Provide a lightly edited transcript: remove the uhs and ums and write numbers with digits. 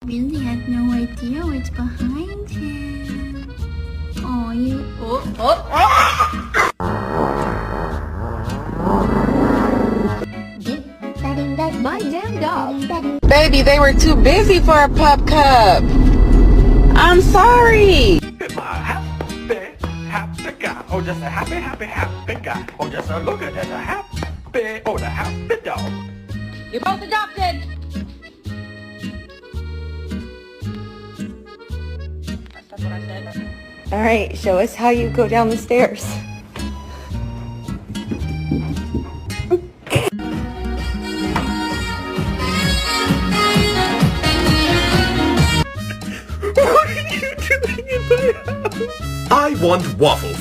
Lindsay has no idea what's behind him. Oh, you. My damn dog. Baby, they were too busy for a pup cup. I'm sorry. My happy guy. Oh, just a happy guy. Oh, just a look at that, the happy dog. You're both adopted. That's what I said. All right, show us how you go down the stairs. What are you doing in my house? I want waffles.